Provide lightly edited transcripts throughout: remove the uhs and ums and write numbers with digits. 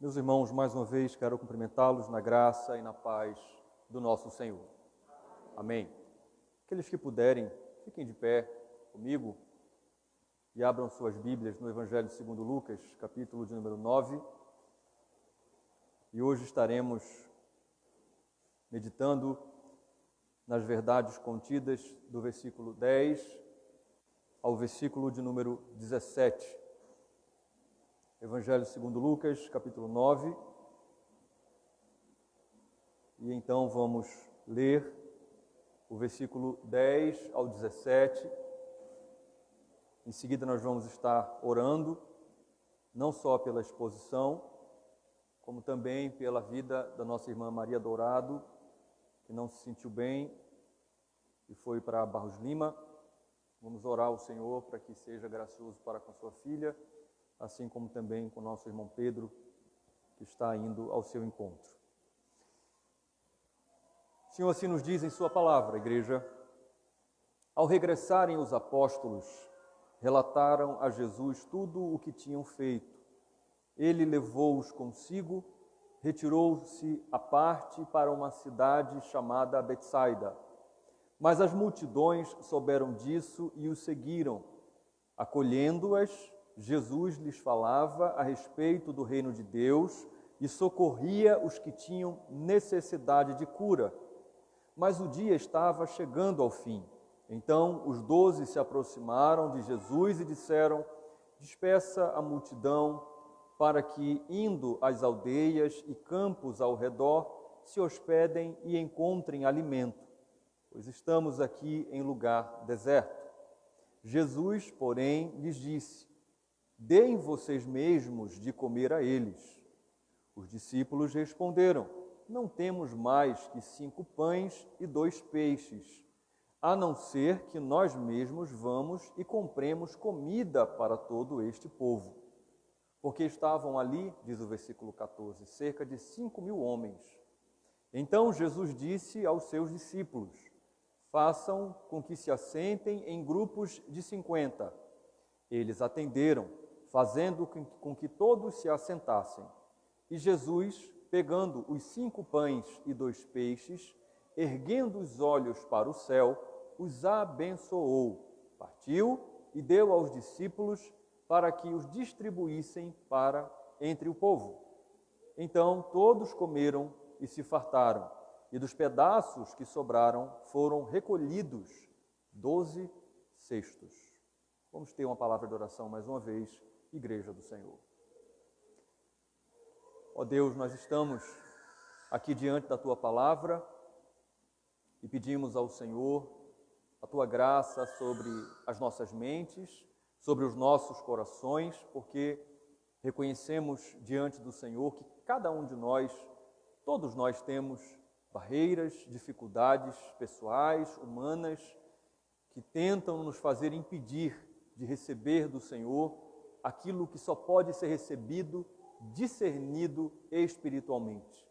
Meus irmãos, mais uma vez quero cumprimentá-los na graça e na paz do nosso Senhor. Amém. Aqueles que puderem, fiquem de pé comigo e abram suas Bíblias no Evangelho segundo Lucas, capítulo de número 9. E hoje estaremos meditando nas verdades contidas do versículo 10 ao versículo de número 17. Evangelho segundo Lucas, capítulo 9. E então vamos ler o versículo 10 ao 17. Em seguida nós vamos estar orando, não só pela exposição, como também pela vida da nossa irmã Maria Dourado, que não se sentiu bem e foi para Barros Lima. Vamos orar ao Senhor para que seja gracioso para com sua filha, assim como também com o nosso irmão Pedro, que está indo ao seu encontro. O Senhor assim nos diz em sua palavra, igreja: ao regressarem os apóstolos, relataram a Jesus tudo o que tinham feito. Ele levou-os consigo, retirou-se à parte para uma cidade chamada Betsaida. Mas as multidões souberam disso e os seguiram. Acolhendo-as, Jesus lhes falava a respeito do reino de Deus e socorria os que tinham necessidade de cura. Mas o dia estava chegando ao fim. Então os 12 se aproximaram de Jesus e disseram: despeça a multidão para que, indo às aldeias e campos ao redor, se hospedem e encontrem alimento, pois estamos aqui em lugar deserto. Jesus, porém, lhes disse: deem vocês mesmos de comer a eles. Os discípulos responderam: não temos mais que 5 pães e 2 peixes, a não ser que nós mesmos vamos e compremos comida para todo este povo. Porque estavam ali, diz o versículo 14, cerca de 5.000 homens. Então Jesus disse aos seus discípulos: façam com que se assentem em grupos de 50. Eles atenderam, fazendo com que todos se assentassem. E Jesus, pegando os 5 pães e 2 peixes, erguendo os olhos para o céu, os abençoou, partiu e deu aos discípulos para que os distribuíssem entre o povo. Então todos comeram e se fartaram, e dos pedaços que sobraram foram recolhidos 12 cestos. Vamos ter uma palavra de oração mais uma vez, Igreja do Senhor. Ó Deus, nós estamos aqui diante da Tua palavra e pedimos ao Senhor a Tua graça sobre as nossas mentes, sobre os nossos corações, porque reconhecemos diante do Senhor que cada um de nós, todos nós temos barreiras, dificuldades pessoais, humanas, que tentam nos fazer impedir de receber do Senhor aquilo que só pode ser recebido, discernido espiritualmente.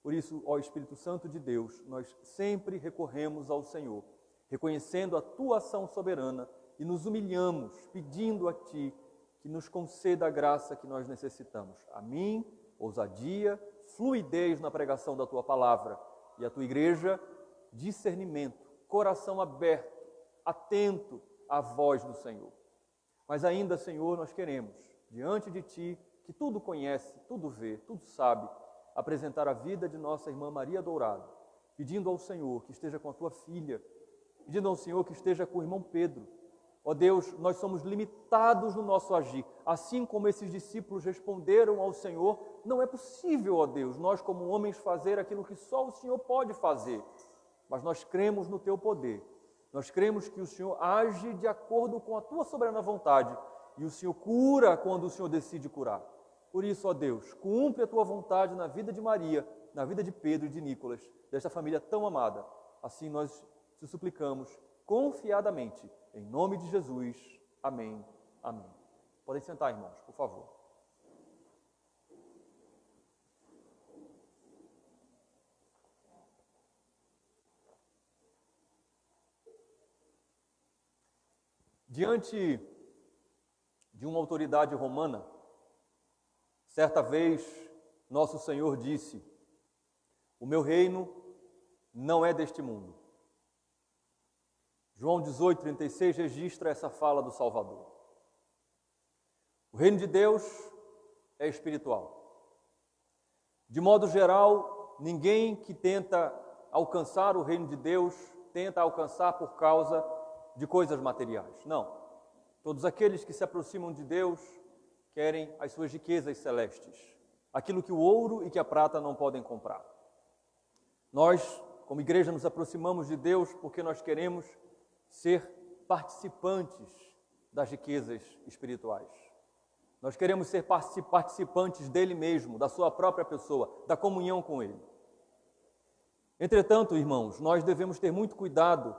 Por isso, ó Espírito Santo de Deus, nós sempre recorremos ao Senhor, reconhecendo a Tua ação soberana e nos humilhamos, pedindo a Ti que nos conceda a graça que nós necessitamos. A mim, ousadia, fluidez na pregação da Tua palavra, e a Tua igreja, discernimento, coração aberto, atento à voz do Senhor. Mas ainda, Senhor, nós queremos, diante de Ti, que tudo conhece, tudo vê, tudo sabe, apresentar a vida de nossa irmã Maria Dourado, pedindo ao Senhor que esteja com a Tua filha, pedindo ao Senhor que esteja com o irmão Pedro. Ó Deus, nós somos limitados no nosso agir, assim como esses discípulos responderam ao Senhor: não é possível, ó Deus, nós como homens fazer aquilo que só o Senhor pode fazer, mas nós cremos no Teu poder. Nós cremos que o Senhor age de acordo com a Tua soberana vontade e o Senhor cura quando o Senhor decide curar. Por isso, ó Deus, cumpre a Tua vontade na vida de Maria, na vida de Pedro e de Nicolas, desta família tão amada. Assim nós te suplicamos confiadamente, em nome de Jesus. Amém. Amém. Podem sentar, irmãos, por favor. Diante de uma autoridade romana, certa vez nosso Senhor disse: o meu reino não é deste mundo. João 18:36 registra essa fala do Salvador. O reino de Deus é espiritual. De modo geral, ninguém que tenta alcançar o reino de Deus tenta alcançar por causa de coisas materiais. Não. Todos aqueles que se aproximam de Deus querem as suas riquezas celestes, aquilo que o ouro e que a prata não podem comprar. Nós, como igreja, nos aproximamos de Deus porque nós queremos ser participantes das riquezas espirituais. Nós queremos ser participantes dele mesmo, da sua própria pessoa, da comunhão com ele. Entretanto, irmãos, nós devemos ter muito cuidado,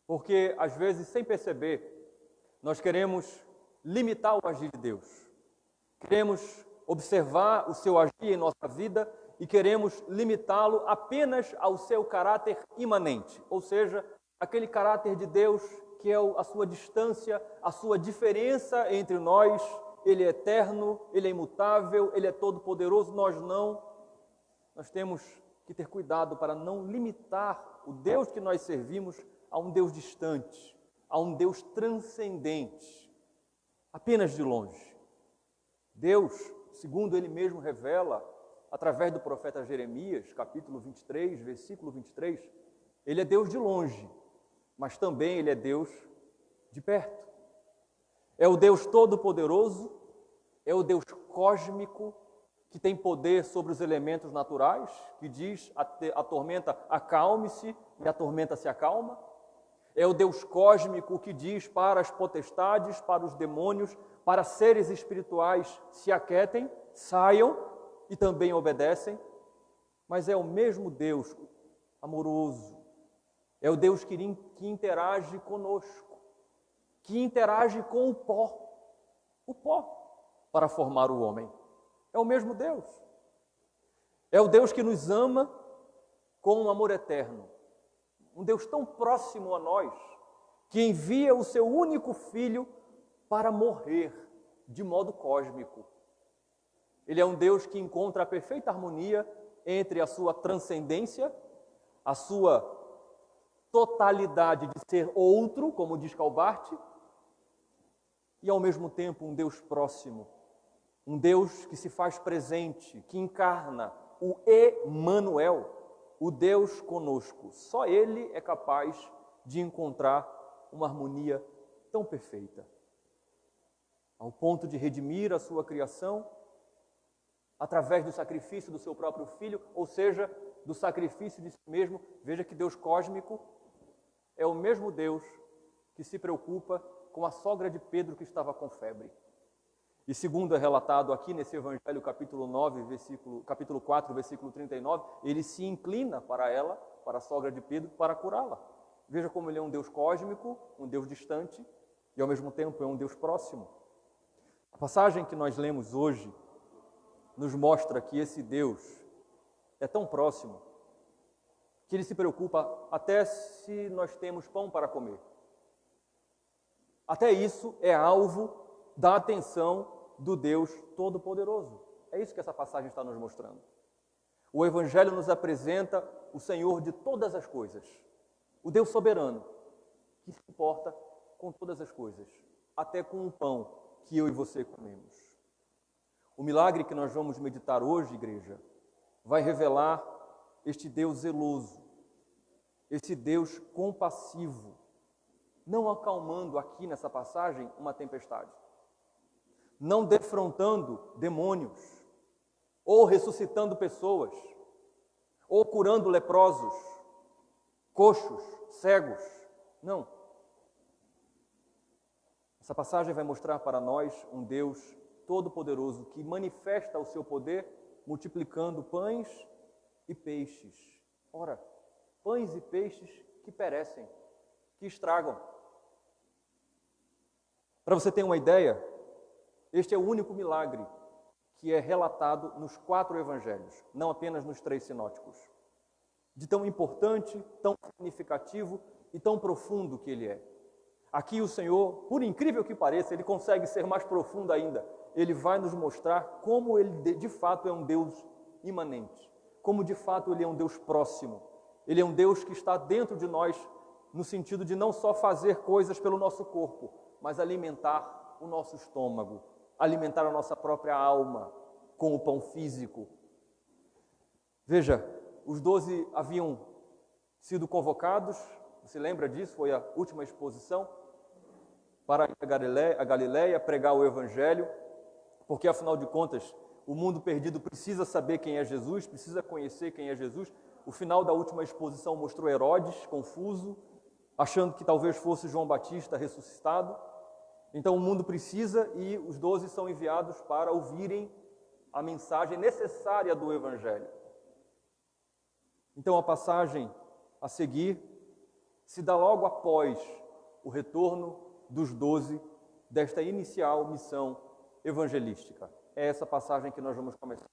porque às vezes, sem perceber, nós queremos limitar o agir de Deus. Queremos observar o seu agir em nossa vida e queremos limitá-lo apenas ao seu caráter imanente, ou seja, aquele caráter de Deus que é a sua distância, a sua diferença entre nós. Ele é eterno, ele é imutável, ele é todo-poderoso, nós não. Nós temos que ter cuidado para não limitar o Deus que nós servimos a um Deus distante, a um Deus transcendente, apenas de longe. Deus, segundo ele mesmo revela, através do profeta Jeremias, capítulo 23, versículo 23, ele é Deus de longe, mas também ele é Deus de perto. É o Deus todo-poderoso, é o Deus cósmico, que tem poder sobre os elementos naturais, que diz a tormenta acalme-se e a tormenta se acalma. É o Deus cósmico que diz para as potestades, para os demônios, para seres espirituais se aquietem, saiam e também obedecem. Mas é o mesmo Deus amoroso, é o Deus que interage conosco, que interage com o pó, para formar o homem. É o mesmo Deus. É o Deus que nos ama com um amor eterno. Um Deus tão próximo a nós, que envia o seu único Filho para morrer de modo cósmico. Ele é um Deus que encontra a perfeita harmonia entre a sua transcendência, a sua totalidade de ser outro, como diz Calbart, e ao mesmo tempo um Deus próximo, um Deus que se faz presente, que encarna o Emanuel, o Deus conosco. Só Ele é capaz de encontrar uma harmonia tão perfeita, ao ponto de redimir a sua criação através do sacrifício do seu próprio Filho, ou seja, do sacrifício de si mesmo. Veja que Deus cósmico é o mesmo Deus que se preocupa com a sogra de Pedro que estava com febre. E segundo é relatado aqui nesse Evangelho, capítulo 4, versículo 39, ele se inclina para ela, para a sogra de Pedro, para curá-la. Veja como ele é um Deus cósmico, um Deus distante, e ao mesmo tempo é um Deus próximo. A passagem que nós lemos hoje nos mostra que esse Deus é tão próximo que ele se preocupa até se nós temos pão para comer. Até isso é alvo da atenção do Deus Todo-Poderoso. É isso que essa passagem está nos mostrando. O Evangelho nos apresenta o Senhor de todas as coisas, o Deus soberano, que se importa com todas as coisas, até com o pão que eu e você comemos. O milagre que nós vamos meditar hoje, igreja, vai revelar este Deus zeloso, esse Deus compassivo, não acalmando aqui nessa passagem uma tempestade, não defrontando demônios, ou ressuscitando pessoas, ou curando leprosos, coxos, cegos. Não. Essa passagem vai mostrar para nós um Deus todo-poderoso que manifesta o seu poder multiplicando pães e peixes. Ora, pães e peixes que perecem, que estragam. Para você ter uma ideia, este é o único milagre que é relatado nos 4 evangelhos, não apenas nos 3 sinóticos. De tão importante, tão significativo e tão profundo que ele é. Aqui o Senhor, por incrível que pareça, ele consegue ser mais profundo ainda. ele vai nos mostrar como ele de fato é um Deus imanente, como de fato ele é um Deus próximo. Ele é um Deus que está dentro de nós, no sentido de não só fazer coisas pelo nosso corpo, mas alimentar o nosso estômago, alimentar a nossa própria alma com o pão físico. Veja, os 12 haviam sido convocados, você lembra disso? Foi a última exposição, para a Galileia pregar o Evangelho, porque afinal de contas, o mundo perdido precisa saber quem é Jesus, precisa conhecer quem é Jesus. O final da última exposição mostrou Herodes confuso, achando que talvez fosse João Batista ressuscitado. Então o mundo precisa e os 12 são enviados para ouvirem a mensagem necessária do Evangelho. Então a passagem a seguir se dá logo após o retorno dos 12 desta inicial missão evangelística. É essa passagem que nós vamos começar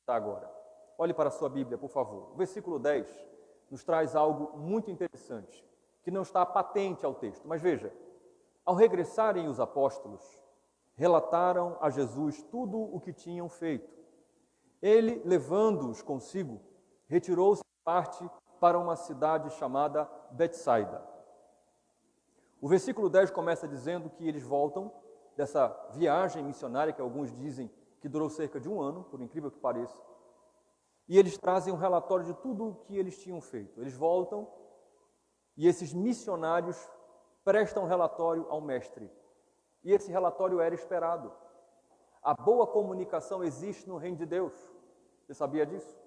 agora. Olhe para a sua Bíblia, por favor. O versículo 10 nos traz algo muito interessante, que não está patente ao texto. Mas veja, ao regressarem os apóstolos, relataram a Jesus tudo o que tinham feito. Ele, levando-os consigo, retirou-se à parte para uma cidade chamada Betsaida. O versículo 10 começa dizendo que eles voltam dessa viagem missionária, que alguns dizem que durou cerca de 1 ano, por incrível que pareça, e eles trazem um relatório de tudo o que eles tinham feito. Eles voltam e esses missionários prestam relatório ao mestre. E esse relatório era esperado. A boa comunicação existe no reino de Deus. Você sabia disso?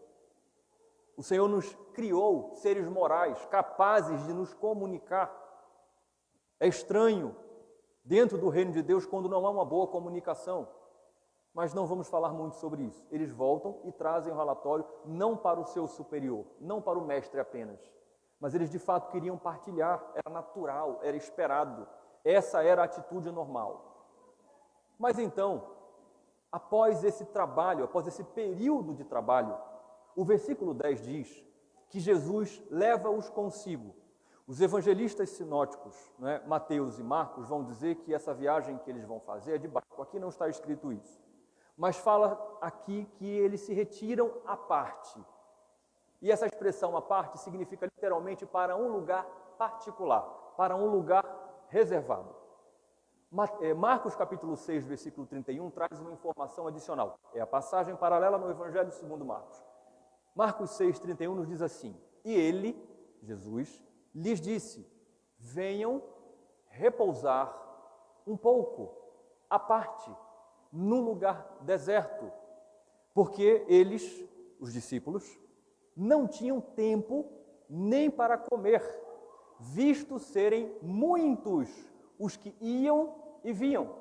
O Senhor nos criou seres morais, capazes de nos comunicar. É estranho dentro do reino de Deus quando não há uma boa comunicação. Mas não vamos falar muito sobre isso. Eles voltam e trazem o relatório não para o seu superior, não para o mestre apenas, mas eles de fato queriam partilhar, era natural, era esperado, essa era a atitude normal. Mas então, após esse trabalho, após esse período de trabalho, o versículo 10 diz que Jesus leva-os consigo. Os evangelistas sinóticos, Mateus e Marcos, vão dizer que essa viagem que eles vão fazer é de barco. Aqui não está escrito isso. Mas fala aqui que eles se retiram à parte. E essa expressão à parte significa literalmente para um lugar particular, para um lugar reservado. Marcos capítulo 6, versículo 31, traz uma informação adicional. É a passagem paralela no Evangelho segundo Marcos. Marcos 6, 31 nos diz assim: e ele, Jesus, lhes disse: venham repousar um pouco à parte, num lugar deserto, porque eles, os discípulos, não tinham tempo nem para comer, visto serem muitos os que iam e vinham,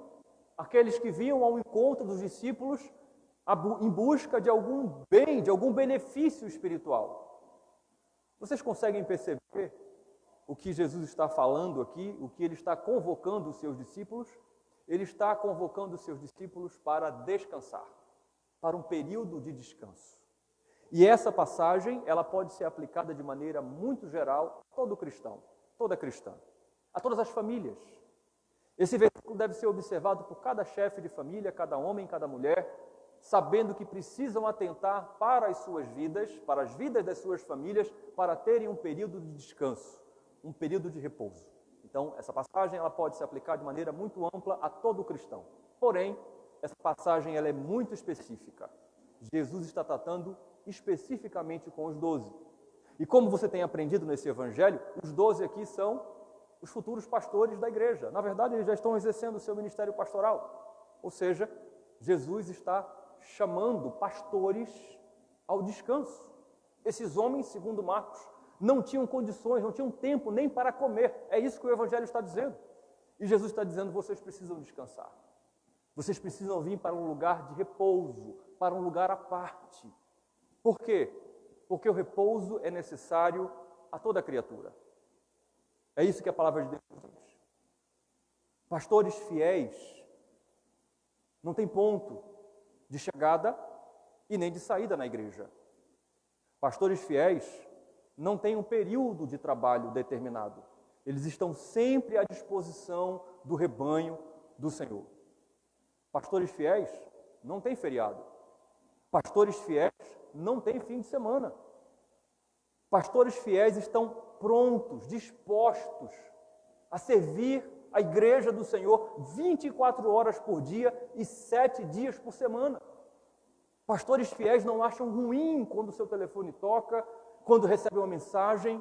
aqueles que vinham ao encontro dos discípulos em busca de algum bem, de algum benefício espiritual. Vocês conseguem perceber o que Jesus está falando aqui, o que ele está convocando os seus discípulos? Ele está convocando os seus discípulos para descansar, para um período de descanso. E essa passagem, ela pode ser aplicada de maneira muito geral a todo cristão, toda cristã, a todas as famílias. Esse versículo deve ser observado por cada chefe de família, cada homem, cada mulher, sabendo que precisam atentar para as suas vidas, para as vidas das suas famílias, para terem um período de descanso, um período de repouso. Então, essa passagem ela pode se aplicar de maneira muito ampla a todo cristão. Porém, essa passagem ela é muito específica. Jesus está tratando especificamente com os 12. E como você tem aprendido nesse evangelho, os 12 aqui são os futuros pastores da igreja. Na verdade, eles já estão exercendo o seu ministério pastoral. Ou seja, Jesus está chamando pastores ao descanso. Esses homens, segundo Marcos, não tinham condições, não tinham tempo nem para comer. É isso que o Evangelho está dizendo. E Jesus está dizendo, vocês precisam descansar. Vocês precisam vir para um lugar de repouso, para um lugar à parte. Por quê? Porque o repouso é necessário a toda criatura. É isso que a palavra de Deus diz. Pastores fiéis não tem ponto de chegada e nem de saída na igreja. Pastores fiéis não têm um período de trabalho determinado. Eles estão sempre à disposição do rebanho do Senhor. Pastores fiéis não têm feriado. Pastores fiéis não têm fim de semana. Pastores fiéis estão prontos, dispostos a servir a igreja do Senhor 24 horas por dia e 7 dias por semana. Pastores fiéis não acham ruim quando o seu telefone toca, quando recebe uma mensagem,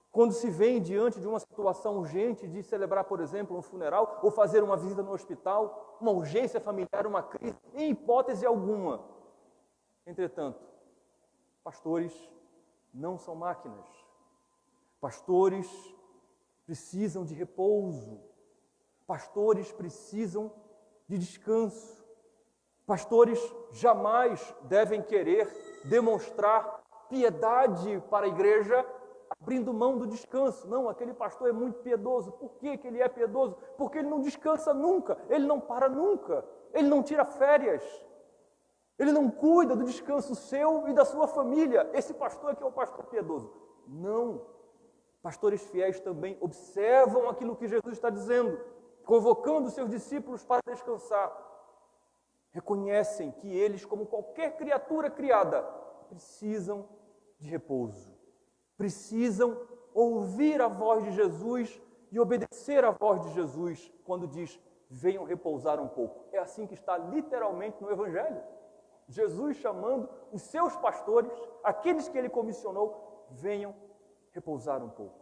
quando se vêem diante de uma situação urgente de celebrar, por exemplo, um funeral ou fazer uma visita no hospital, uma urgência familiar, uma crise, em hipótese alguma. Entretanto, pastores não são máquinas. Pastores precisam de repouso. Pastores precisam de descanso. Pastores jamais devem querer demonstrar piedade para a igreja abrindo mão do descanso. Não, aquele pastor é muito piedoso. Por que que ele é piedoso? Porque ele não descansa nunca, ele não para nunca, ele não tira férias, ele não cuida do descanso seu e da sua família. Esse pastor aqui é o pastor piedoso. Não. Pastores fiéis também observam aquilo que Jesus está dizendo, convocando seus discípulos para descansar. Reconhecem que eles, como qualquer criatura criada, precisam de repouso. Precisam ouvir a voz de Jesus e obedecer à voz de Jesus quando diz, venham repousar um pouco. É assim que está literalmente no Evangelho. Jesus chamando os seus pastores, aqueles que ele comissionou, venham repousar um pouco.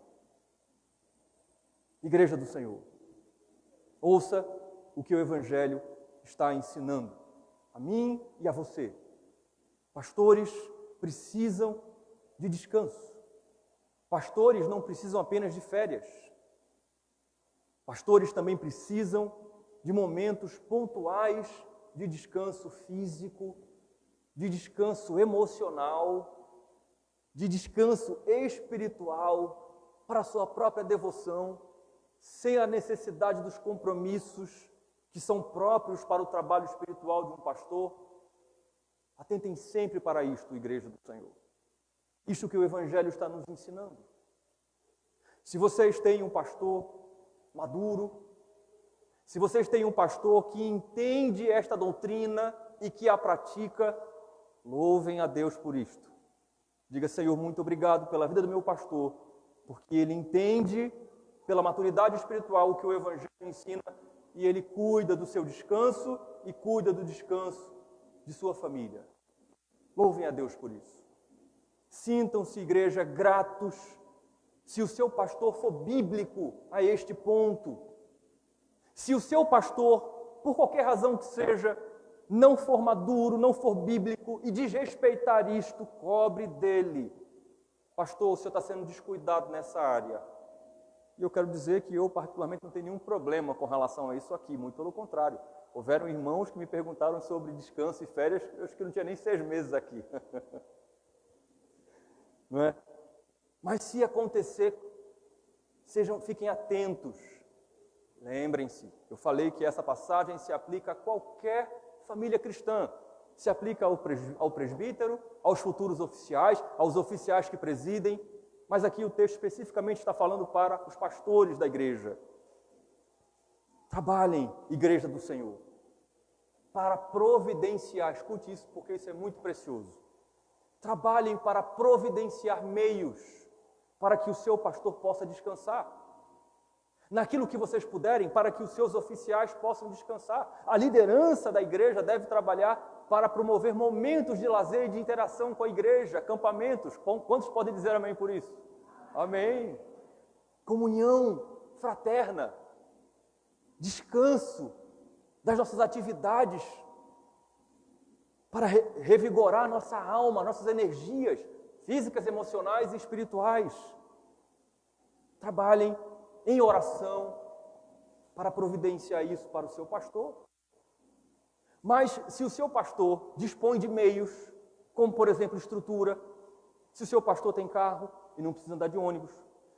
Igreja do Senhor, ouça o que o Evangelho está ensinando a mim e a você. Pastores precisam de descanso. Pastores não precisam apenas de férias. Pastores também precisam de momentos pontuais de descanso físico, de descanso emocional, de descanso espiritual para a sua própria devoção, sem a necessidade dos compromissos que são próprios para o trabalho espiritual de um pastor. Atentem sempre para isto, Igreja do Senhor. Isto que o Evangelho está nos ensinando. Se vocês têm um pastor maduro, se vocês têm um pastor que entende esta doutrina e que a pratica, louvem a Deus por isto. Diga, Senhor, muito obrigado pela vida do meu pastor, porque ele entende, pela maturidade espiritual, o que o Evangelho ensina, e ele cuida do seu descanso e cuida do descanso de sua família. Louvem a Deus por isso. Sintam-se, igreja, gratos se o seu pastor for bíblico a este ponto. Se o seu pastor, por qualquer razão que seja, não for maduro, não for bíblico e desrespeitar isto, cobre dele. Pastor, o senhor está sendo descuidado nessa área. E eu quero dizer que eu, particularmente, não tenho nenhum problema com relação a isso aqui, muito pelo contrário. Houveram irmãos que me perguntaram sobre descanso e férias, eu acho que não tinha nem 6 meses aqui. Não é? Mas se acontecer, fiquem atentos. Lembrem-se, eu falei que essa passagem se aplica a qualquer família cristã. Se aplica ao presbítero, aos futuros oficiais, aos oficiais que presidem, mas aqui o texto especificamente está falando para os pastores da igreja. Trabalhem, igreja do Senhor, para providenciar, escute isso porque isso é muito precioso. Trabalhem para providenciar meios para que o seu pastor possa descansar. Naquilo que vocês puderem, para que os seus oficiais possam descansar. A liderança da igreja deve trabalhar para promover momentos de lazer e de interação com a igreja, acampamentos. Quantos podem dizer amém por isso? Amém. Comunhão fraterna, descanso das nossas atividades, para revigorar nossa alma, nossas energias físicas, emocionais e espirituais. Trabalhem em oração para providenciar isso para o seu pastor. Mas se o seu pastor dispõe de meios, como por exemplo estrutura, se o seu pastor tem carro e não precisa andar de ônibus,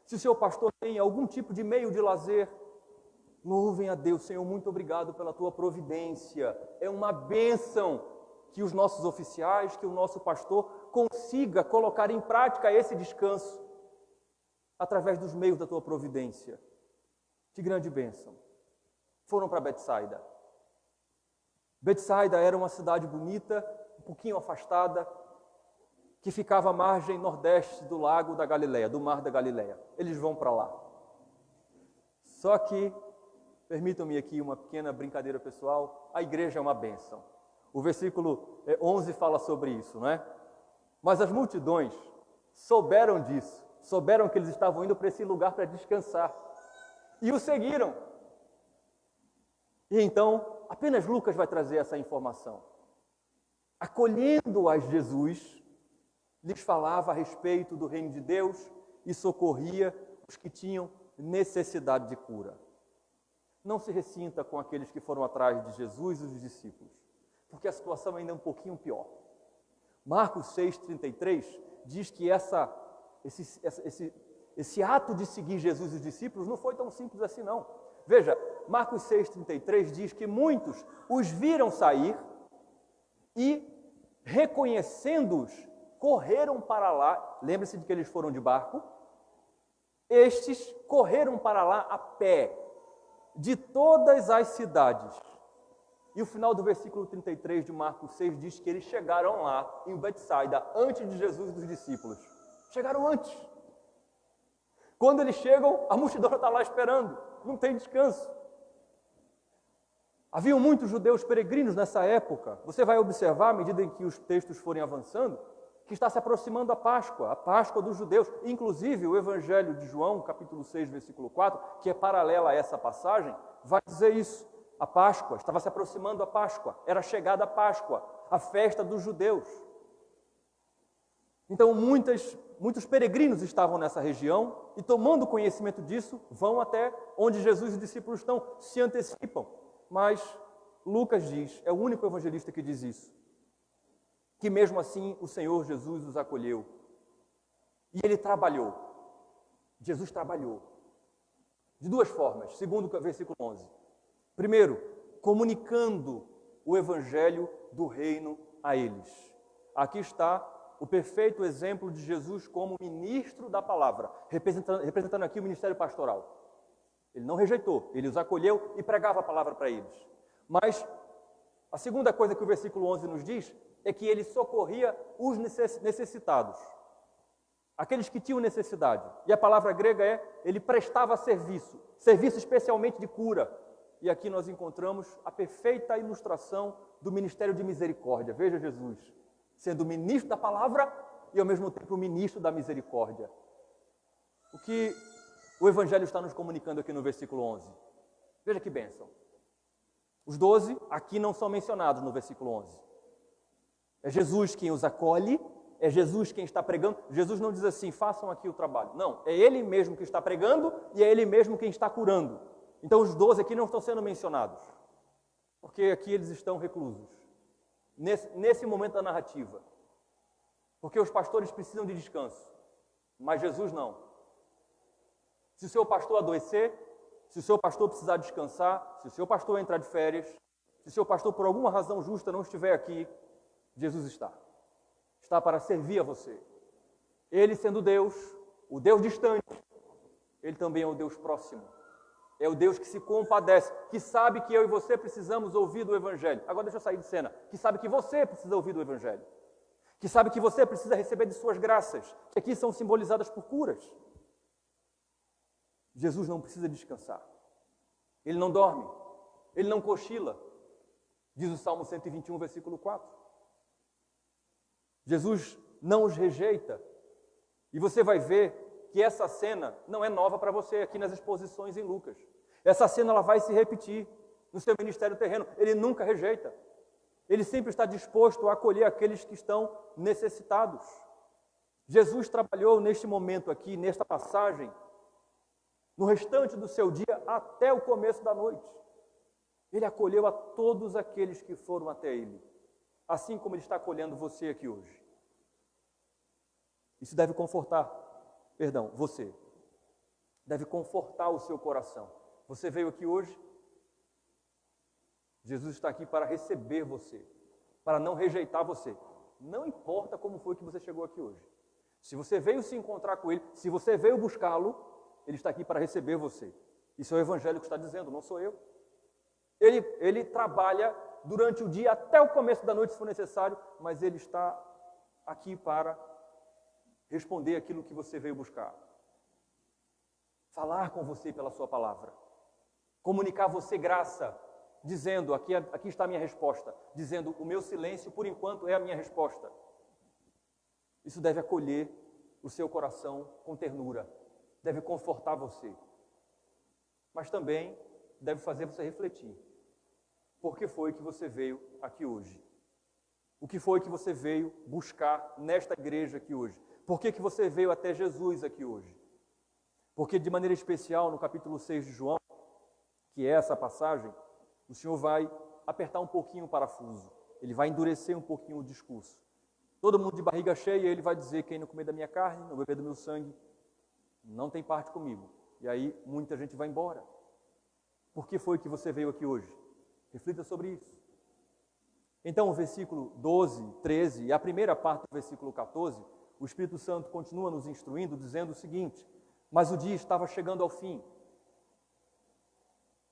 se o seu pastor tem algum tipo de meio de lazer, louvem a Deus. Senhor, muito obrigado pela tua providência. É uma bênção que os nossos oficiais, que o nosso pastor consiga colocar em prática esse descanso através dos meios da tua providência. Que grande bênção. Foram para Betsaida. Betsaida era uma cidade bonita, um pouquinho afastada, que ficava à margem nordeste do lago da Galileia, do mar da Galileia. Eles vão para lá. Só que, permitam-me aqui uma pequena brincadeira pessoal, a igreja é uma bênção. O versículo 11 fala sobre isso, não é? Mas as multidões souberam disso, souberam que eles estavam indo para esse lugar para descansar. E o seguiram. E então, apenas Lucas vai trazer essa informação. Acolhendo-as Jesus, lhes falava a respeito do reino de Deus e socorria os que tinham necessidade de cura. Não se ressinta com aqueles que foram atrás de Jesus e os discípulos, porque a situação ainda é um pouquinho pior. Marcos 6,33 diz que esse ato de seguir Jesus e os discípulos não foi tão simples assim, não. Veja, Marcos 6,33 diz que muitos os viram sair e, reconhecendo-os, correram para lá. Lembre-se de que eles foram de barco. Estes correram para lá a pé, de todas as cidades. E o final do versículo 33 de Marcos 6 diz que eles chegaram lá, em Betsaida, antes de Jesus e dos discípulos. Chegaram antes. Quando eles chegam, a multidão está lá esperando, não tem descanso. Haviam muitos judeus peregrinos nessa época. Você vai observar, à medida em que os textos forem avançando, que está se aproximando a Páscoa dos judeus. Inclusive, o Evangelho de João, capítulo 6, versículo 4, que é paralela a essa passagem, vai dizer isso. A Páscoa, estava se aproximando a Páscoa, era chegada a Páscoa, a festa dos judeus. Então, muitos peregrinos estavam nessa região e, tomando conhecimento disso, vão até onde Jesus e os discípulos estão, se antecipam. Mas Lucas diz, é o único evangelista que diz isso, que mesmo assim o Senhor Jesus os acolheu. E ele trabalhou. Jesus trabalhou. De duas formas, segundo o versículo 11. Primeiro, comunicando o evangelho do reino a eles. Aqui está o perfeito exemplo de Jesus como ministro da palavra, representando aqui o ministério pastoral. Ele não rejeitou, ele os acolheu e pregava a palavra para eles. Mas a segunda coisa que o versículo 11 nos diz é que ele socorria os necessitados, aqueles que tinham necessidade. E a palavra grega ele prestava serviço especialmente de cura. E aqui nós encontramos a perfeita ilustração do ministério de misericórdia. Veja Jesus, sendo ministro da palavra e ao mesmo tempo ministro da misericórdia. O que o Evangelho está nos comunicando aqui no versículo 11. Veja que bênção. Os 12 aqui não são mencionados no versículo 11. É Jesus quem os acolhe, é Jesus quem está pregando. Jesus não diz assim, façam aqui o trabalho. Não, é Ele mesmo que está pregando e é Ele mesmo quem está curando. Então os 12 aqui não estão sendo mencionados, porque aqui eles estão reclusos, nesse momento da narrativa. Porque os pastores precisam de descanso, mas Jesus não. Se o seu pastor adoecer, se o seu pastor precisar descansar, se o seu pastor entrar de férias, se o seu pastor por alguma razão justa não estiver aqui, Jesus está. Está para servir a você. Ele sendo Deus, o Deus distante, Ele também é o Deus próximo. É o Deus que se compadece, que sabe que eu e você precisamos ouvir do Evangelho. Agora deixa eu sair de cena. Que sabe que você precisa ouvir do Evangelho. Que sabe que você precisa receber de suas graças, que aqui são simbolizadas por curas. Jesus não precisa descansar. Ele não dorme. Ele não cochila. Diz o Salmo 121, versículo 4. Jesus não os rejeita. E você vai ver que essa cena não é nova para você aqui nas exposições em Lucas. Essa cena ela vai se repetir no seu ministério terreno. Ele nunca rejeita. Ele sempre está disposto a acolher aqueles que estão necessitados. Jesus trabalhou neste momento aqui, nesta passagem, no restante do seu dia até o começo da noite. Ele acolheu a todos aqueles que foram até Ele, assim como Ele está acolhendo você aqui hoje. Isso deve você. Deve confortar o seu coração. Você veio aqui hoje, Jesus está aqui para receber você, para não rejeitar você. Não importa como foi que você chegou aqui hoje. Se você veio se encontrar com Ele, se você veio buscá-lo, Ele está aqui para receber você. Isso é o Evangelho que está dizendo, não sou eu. Ele trabalha durante o dia, até o começo da noite, se for necessário, mas Ele está aqui para responder aquilo que você veio buscar. Falar com você pela sua palavra. Comunicar a você graça, dizendo, aqui está a minha resposta, dizendo, o meu silêncio, por enquanto, é a minha resposta. Isso deve acolher o seu coração com ternura, deve confortar você, mas também deve fazer você refletir. Por que foi que você veio aqui hoje? O que foi que você veio buscar nesta igreja aqui hoje? Por que que você veio até Jesus aqui hoje? Porque, de maneira especial, no capítulo 6 de João, que é essa passagem, o Senhor vai apertar um pouquinho o parafuso, Ele vai endurecer um pouquinho o discurso. Todo mundo de barriga cheia, Ele vai dizer, quem não comer da minha carne, não beber do meu sangue, não tem parte comigo. E aí, muita gente vai embora. Por que foi que você veio aqui hoje? Reflita sobre isso. Então, o versículo 12, 13 e a primeira parte do versículo 14, o Espírito Santo continua nos instruindo, dizendo o seguinte: mas o dia estava chegando ao fim.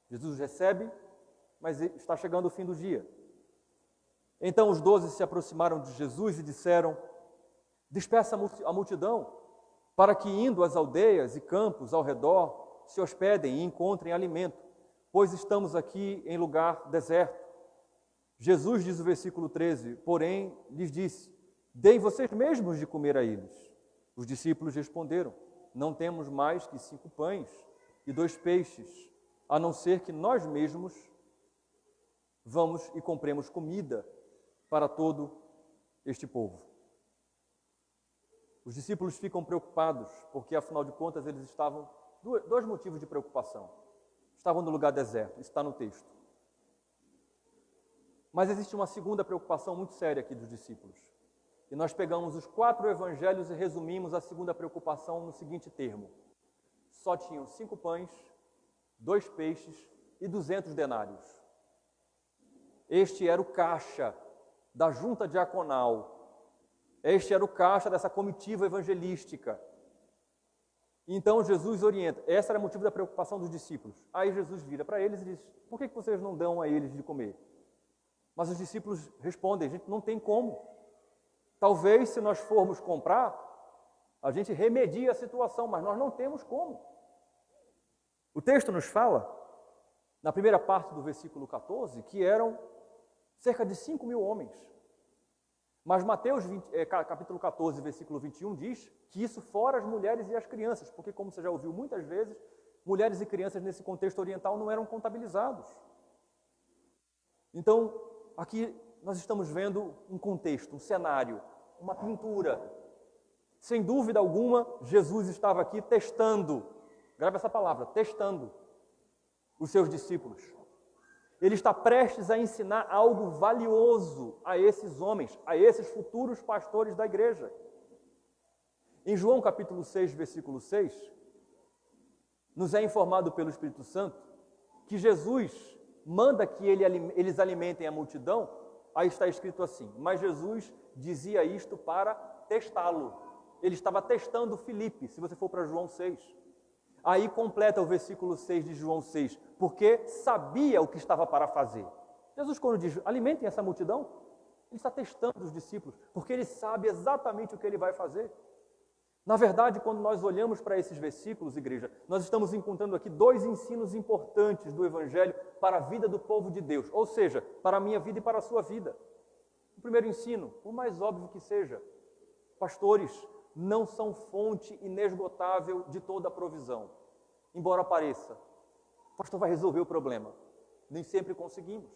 Jesus recebe, mas está chegando o fim do dia. Então os 12 se aproximaram de Jesus e disseram: despeça a multidão, para que, indo às aldeias e campos ao redor, se hospedem e encontrem alimento, pois estamos aqui em lugar deserto. Jesus, diz o versículo 13, porém lhes disse: deem vocês mesmos de comer a eles. Os discípulos responderam: não temos mais que 5 pães e 2 peixes, a não ser que nós mesmos vamos e compremos comida para todo este povo. Os discípulos ficam preocupados, porque afinal de contas eles estavam, 2 motivos de preocupação. Estavam no lugar deserto, isso está no texto. Mas existe uma segunda preocupação muito séria aqui dos discípulos. E nós pegamos os 4 evangelhos e resumimos a segunda preocupação no seguinte termo: só tinham 5 pães, 2 peixes e 200 denários. Este era o caixa da junta diaconal. Este era o caixa dessa comitiva evangelística. Então Jesus orienta. Esse era o motivo da preocupação dos discípulos. Aí Jesus vira para eles e diz: por que vocês não dão a eles de comer? Mas os discípulos respondem: a gente não tem como. Talvez, se nós formos comprar, a gente remedie a situação, mas nós não temos como. O texto nos fala, na primeira parte do versículo 14, que eram cerca de 5.000 homens. Mas Mateus capítulo 14, versículo 21, diz que isso fora as mulheres e as crianças, porque, como você já ouviu muitas vezes, mulheres e crianças nesse contexto oriental não eram contabilizados. Então, aqui nós estamos vendo um contexto, um cenário, uma pintura. Sem dúvida alguma, Jesus estava aqui testando, grave essa palavra, testando os seus discípulos. Ele está prestes a ensinar algo valioso a esses homens, a esses futuros pastores da igreja. Em João capítulo 6, versículo 6, nos é informado pelo Espírito Santo que Jesus manda que eles alimentem a multidão. Aí está escrito assim: mas Jesus dizia isto para testá-lo. Ele estava testando Filipe, se você for para João 6. Aí completa o versículo 6 de João 6, porque sabia o que estava para fazer. Jesus, quando diz, alimentem essa multidão, ele está testando os discípulos, porque ele sabe exatamente o que ele vai fazer. Na verdade, quando nós olhamos para esses versículos, igreja, nós estamos encontrando aqui 2 ensinos importantes do Evangelho para a vida do povo de Deus, ou seja, para a minha vida e para a sua vida. O primeiro ensino, por mais óbvio que seja, pastores não são fonte inesgotável de toda a provisão. Embora pareça, o pastor vai resolver o problema. Nem sempre conseguimos.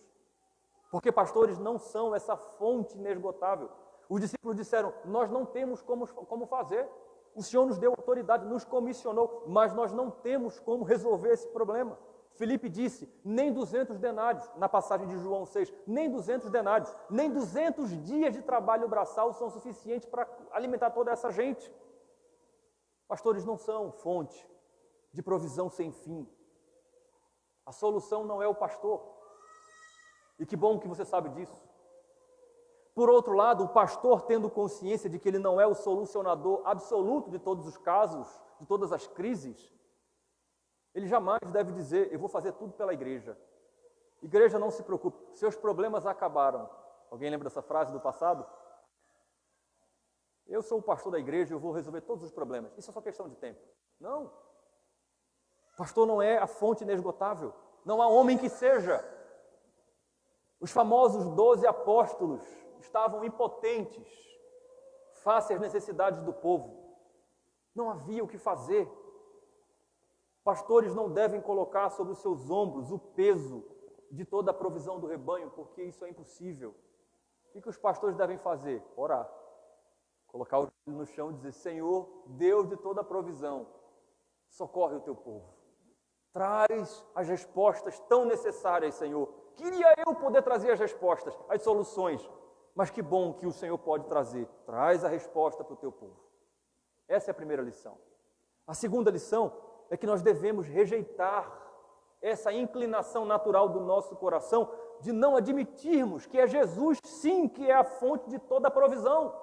Porque pastores não são essa fonte inesgotável. Os discípulos disseram: nós não temos como fazer. O Senhor nos deu autoridade, nos comissionou, mas nós não temos como resolver esse problema. Filipe disse: nem 200 denários, na passagem de João 6, nem 200 denários, nem 200 dias de trabalho braçal são suficientes para alimentar toda essa gente. Pastores não são fonte de provisão sem fim. A solução não é o pastor. E que bom que você sabe disso. Por outro lado, o pastor, tendo consciência de que ele não é o solucionador absoluto de todos os casos, de todas as crises, ele jamais deve dizer: eu vou fazer tudo pela igreja. Igreja, não se preocupe, seus problemas acabaram. Alguém lembra dessa frase do passado? Eu sou o pastor da igreja, eu vou resolver todos os problemas. Isso é só questão de tempo. Não. O pastor não é a fonte inesgotável. Não há homem que seja. Os famosos 12 apóstolos estavam impotentes face às necessidades do povo. Não havia o que fazer. Pastores não devem colocar sobre os seus ombros o peso de toda a provisão do rebanho, porque isso é impossível. O que os pastores devem fazer? Orar. Colocar o joelho no chão e dizer: Senhor, Deus de toda a provisão, socorre o teu povo. Traz as respostas tão necessárias, Senhor. Queria eu poder trazer as respostas, as soluções, mas que bom que o Senhor pode trazer. Traz a resposta para o teu povo. Essa é a primeira lição. A segunda lição é que nós devemos rejeitar essa inclinação natural do nosso coração de não admitirmos que é Jesus, sim, que é a fonte de toda a provisão,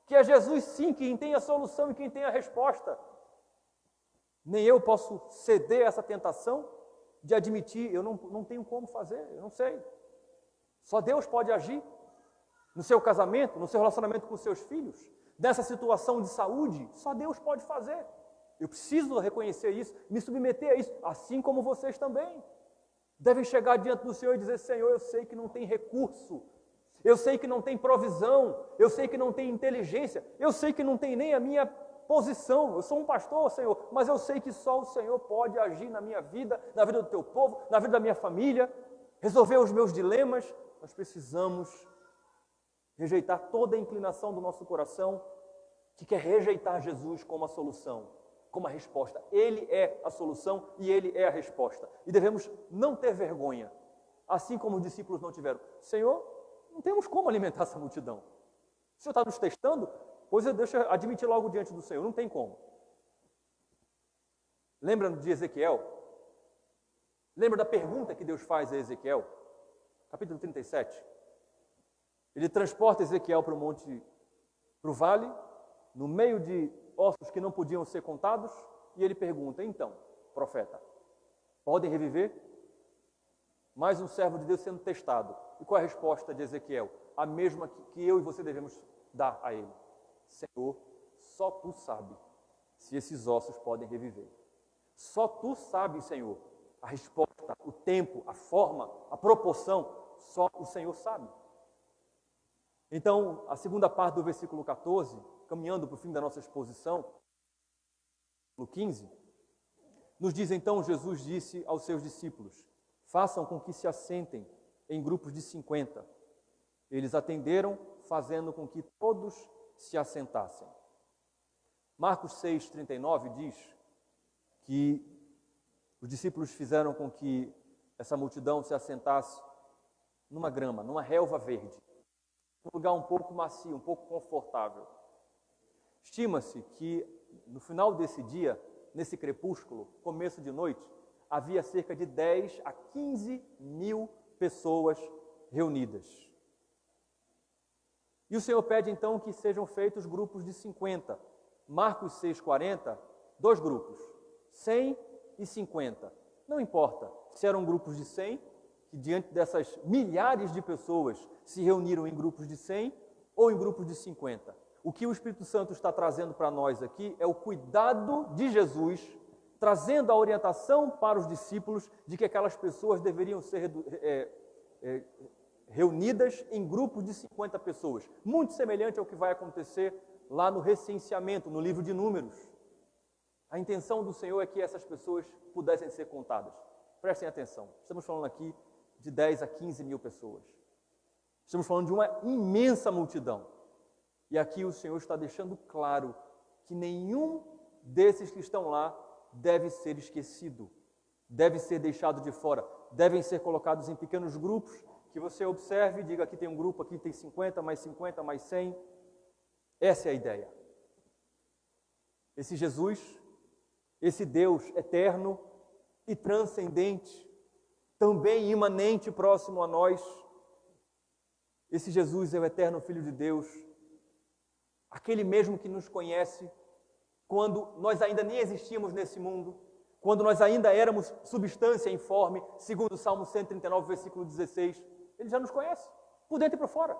que é Jesus, sim, quem tem a solução e quem tem a resposta. Nem eu posso ceder a essa tentação de admitir: eu não tenho como fazer, eu não sei. Só Deus pode agir no seu casamento, no seu relacionamento com os seus filhos, nessa situação de saúde, só Deus pode fazer. Eu preciso reconhecer isso, me submeter a isso, assim como vocês também. Devem chegar diante do Senhor e dizer: Senhor, eu sei que não tem recurso, eu sei que não tem provisão, eu sei que não tem inteligência, eu sei que não tem nem a minha posição, eu sou um pastor, Senhor, mas eu sei que só o Senhor pode agir na minha vida, na vida do teu povo, na vida da minha família, resolver os meus dilemas. Nós precisamos rejeitar toda a inclinação do nosso coração que quer rejeitar Jesus como a solução, como a resposta. Ele é a solução e Ele é a resposta. E devemos não ter vergonha, assim como os discípulos não tiveram. Senhor, não temos como alimentar essa multidão. O Senhor está nos testando? Pois deixa eu admitir logo diante do Senhor, não tem como. Lembra de Ezequiel? Lembra da pergunta que Deus faz a Ezequiel? Capítulo 37. Ele transporta Ezequiel para o monte, para o vale, no meio de ossos que não podiam ser contados, e ele pergunta: então, profeta, podem reviver? Mais um servo de Deus sendo testado. E qual é a resposta de Ezequiel? A mesma que eu e você devemos dar a ele: Senhor, só tu sabe se esses ossos podem reviver. Só tu sabes, Senhor, a resposta, o tempo, a forma, a proporção, só o Senhor sabe. Então, a segunda parte do versículo 14, caminhando para o fim da nossa exposição, no 15, nos diz: então Jesus disse aos seus discípulos: façam com que se assentem em grupos de 50. Eles atenderam, fazendo com que todos se assentassem. Marcos 6,39 diz que os discípulos fizeram com que essa multidão se assentasse numa grama, numa relva verde, um lugar um pouco macio, um pouco confortável. Estima-se que no final desse dia, nesse crepúsculo, começo de noite, havia cerca de 10 a 15 mil pessoas reunidas. E o Senhor pede então que sejam feitos grupos de 50. Marcos 6,40, 2 grupos, 100 e 50. Não importa se eram grupos de 100, que diante dessas milhares de pessoas se reuniram em grupos de 100 ou em grupos de 50. O que o Espírito Santo está trazendo para nós aqui é o cuidado de Jesus, trazendo a orientação para os discípulos de que aquelas pessoas deveriam ser reunidas em grupos de 50 pessoas, muito semelhante ao que vai acontecer lá no recenseamento, no livro de Números. A intenção do Senhor é que essas pessoas pudessem ser contadas. Prestem atenção, estamos falando aqui de 10 a 15 mil pessoas. Estamos falando de uma imensa multidão. E aqui o Senhor está deixando claro que nenhum desses que estão lá deve ser esquecido, deve ser deixado de fora, devem ser colocados em pequenos grupos, que você observe e diga: aqui tem um grupo, aqui tem 50, mais 100. Essa é a ideia. Esse Jesus, esse Deus eterno e transcendente, também imanente próximo a nós, esse Jesus é o eterno Filho de Deus, aquele mesmo que nos conhece quando nós ainda nem existíamos nesse mundo, quando nós ainda éramos substância informe, segundo o Salmo 139, versículo 16, ele já nos conhece, por dentro e por fora.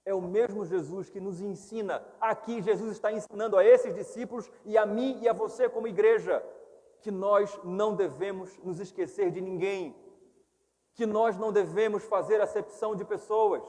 É o mesmo Jesus que nos ensina. Aqui Jesus está ensinando a esses discípulos e a mim e a você como igreja, que nós não devemos nos esquecer de ninguém, que nós não devemos fazer acepção de pessoas,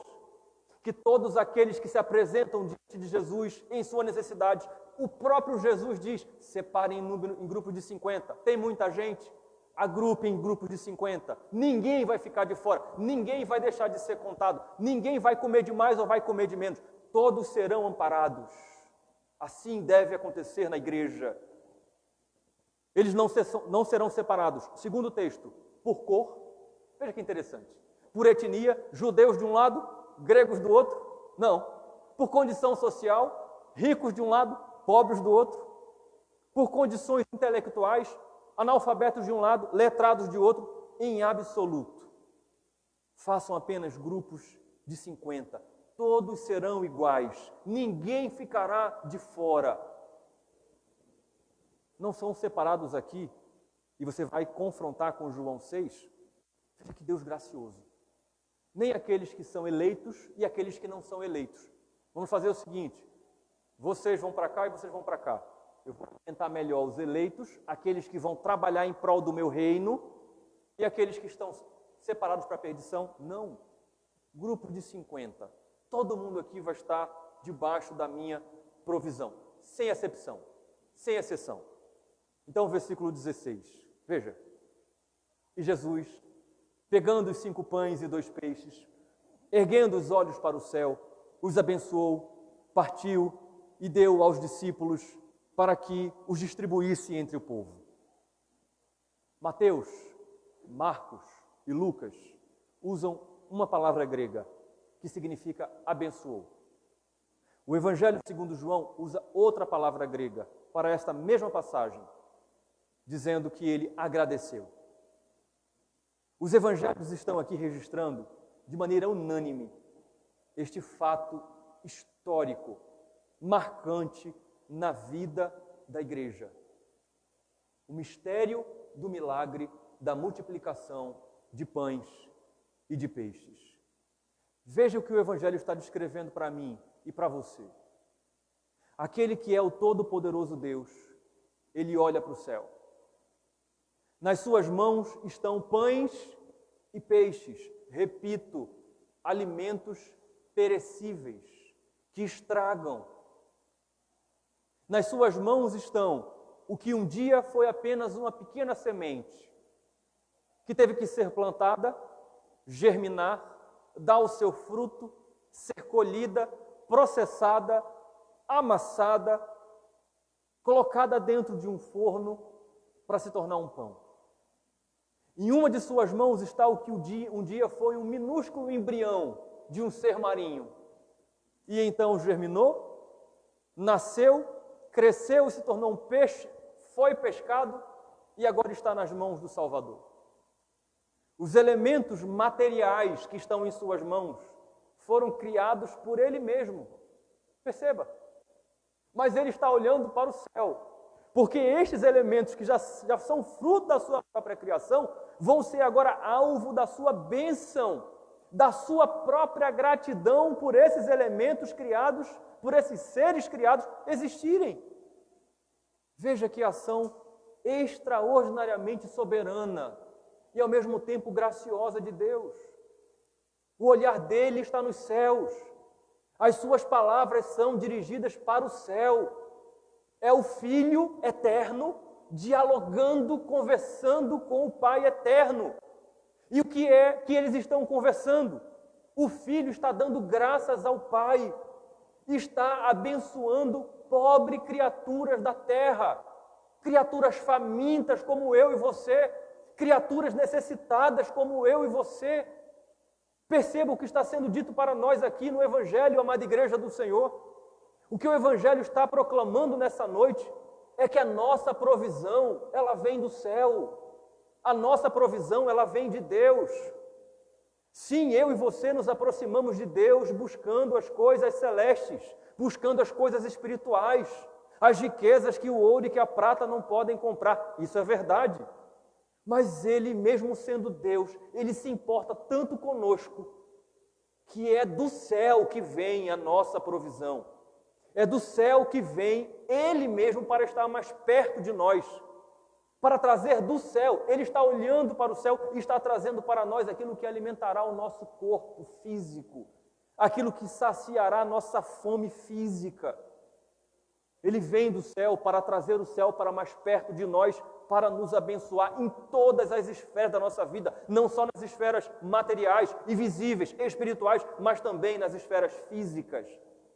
que todos aqueles que se apresentam diante de Jesus em sua necessidade, o próprio Jesus diz, separem em grupo de 50, tem muita gente, agrupem em grupo de 50, ninguém vai ficar de fora, ninguém vai deixar de ser contado, ninguém vai comer de mais ou vai comer de menos, todos serão amparados. Assim deve acontecer na igreja. Eles não serão separados, segundo o texto, por cor, veja que interessante, por etnia, judeus de um lado, gregos do outro, não, por condição social, ricos de um lado, pobres do outro, por condições intelectuais, analfabetos de um lado, letrados de outro, em absoluto. Façam apenas grupos de 50, todos serão iguais, ninguém ficará de fora. Não são separados aqui, e você vai confrontar com João 6, veja que Deus gracioso. Nem aqueles que são eleitos e aqueles que não são eleitos. Vamos fazer o seguinte, vocês vão para cá e vocês vão para cá. Eu vou tentar melhor os eleitos, aqueles que vão trabalhar em prol do meu reino, e aqueles que estão separados para a perdição. Não. Grupo de 50. Todo mundo aqui vai estar debaixo da minha provisão, sem exceção, sem exceção. Então, versículo 16, veja. E Jesus, pegando os 5 pães e 2 peixes, erguendo os olhos para o céu, os abençoou, partiu e deu aos discípulos para que os distribuísse entre o povo. Mateus, Marcos e Lucas usam uma palavra grega que significa abençoou. O Evangelho segundo João usa outra palavra grega para esta mesma passagem, dizendo que ele agradeceu. Os evangelhos estão aqui registrando de maneira unânime este fato histórico, marcante na vida da igreja. O mistério do milagre da multiplicação de pães e de peixes. Veja o que o Evangelho está descrevendo para mim e para você. Aquele que é o Todo-Poderoso Deus, ele olha para o céu. Nas suas mãos estão pães e peixes, repito, alimentos perecíveis, que estragam. Nas suas mãos estão o que um dia foi apenas uma pequena semente, que teve que ser plantada, germinar, dar o seu fruto, ser colhida, processada, amassada, colocada dentro de um forno para se tornar um pão. Em uma de suas mãos está o que um dia foi um minúsculo embrião de um ser marinho. E então germinou, nasceu, cresceu e se tornou um peixe, foi pescado e agora está nas mãos do Salvador. Os elementos materiais que estão em suas mãos foram criados por Ele mesmo. Perceba. Mas Ele está olhando para o céu. Porque estes elementos que já são fruto da sua própria criação, vão ser agora alvo da sua bênção, da sua própria gratidão por esses elementos criados, por esses seres criados existirem. Veja que ação extraordinariamente soberana e ao mesmo tempo graciosa de Deus. O olhar dele está nos céus, as suas palavras são dirigidas para o céu. É o Filho eterno dialogando, conversando com o Pai eterno. E o que é que eles estão conversando? O Filho está dando graças ao Pai, está abençoando pobres criaturas da terra, criaturas famintas como eu e você, criaturas necessitadas como eu e você. Perceba o que está sendo dito para nós aqui no Evangelho, amada Igreja do Senhor. O que o Evangelho está proclamando nessa noite é que a nossa provisão, ela vem do céu. A nossa provisão, ela vem de Deus. Sim, eu e você nos aproximamos de Deus buscando as coisas celestes, buscando as coisas espirituais. as riquezas que o ouro e que a prata não podem comprar. Isso é verdade. Mas Ele, mesmo sendo Deus, Ele se importa tanto conosco, que é do céu que vem a nossa provisão. É do céu que vem Ele mesmo para estar mais perto de nós, para trazer do céu. Ele está olhando para o céu e está trazendo para nós aquilo que alimentará o nosso corpo físico, aquilo que saciará a nossa fome física. Ele vem do céu para trazer o céu para mais perto de nós, para nos abençoar em todas as esferas da nossa vida, não só nas esferas materiais e visíveis, espirituais, mas também nas esferas físicas,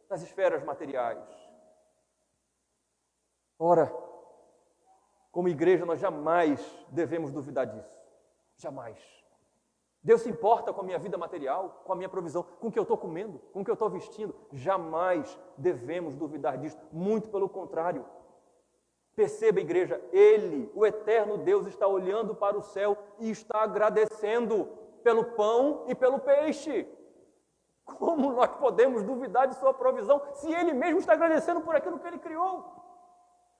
nas esferas materiais. Ora, como igreja, nós jamais devemos duvidar disso. Jamais. Deus se importa com a minha vida material, com a minha provisão, com o que eu estou comendo, com o que eu estou vestindo. Jamais devemos duvidar disso. Muito pelo contrário. Perceba, igreja, Ele, o eterno Deus, está olhando para o céu e está agradecendo pelo pão e pelo peixe. Como nós podemos duvidar de sua provisão se Ele mesmo está agradecendo por aquilo que Ele criou?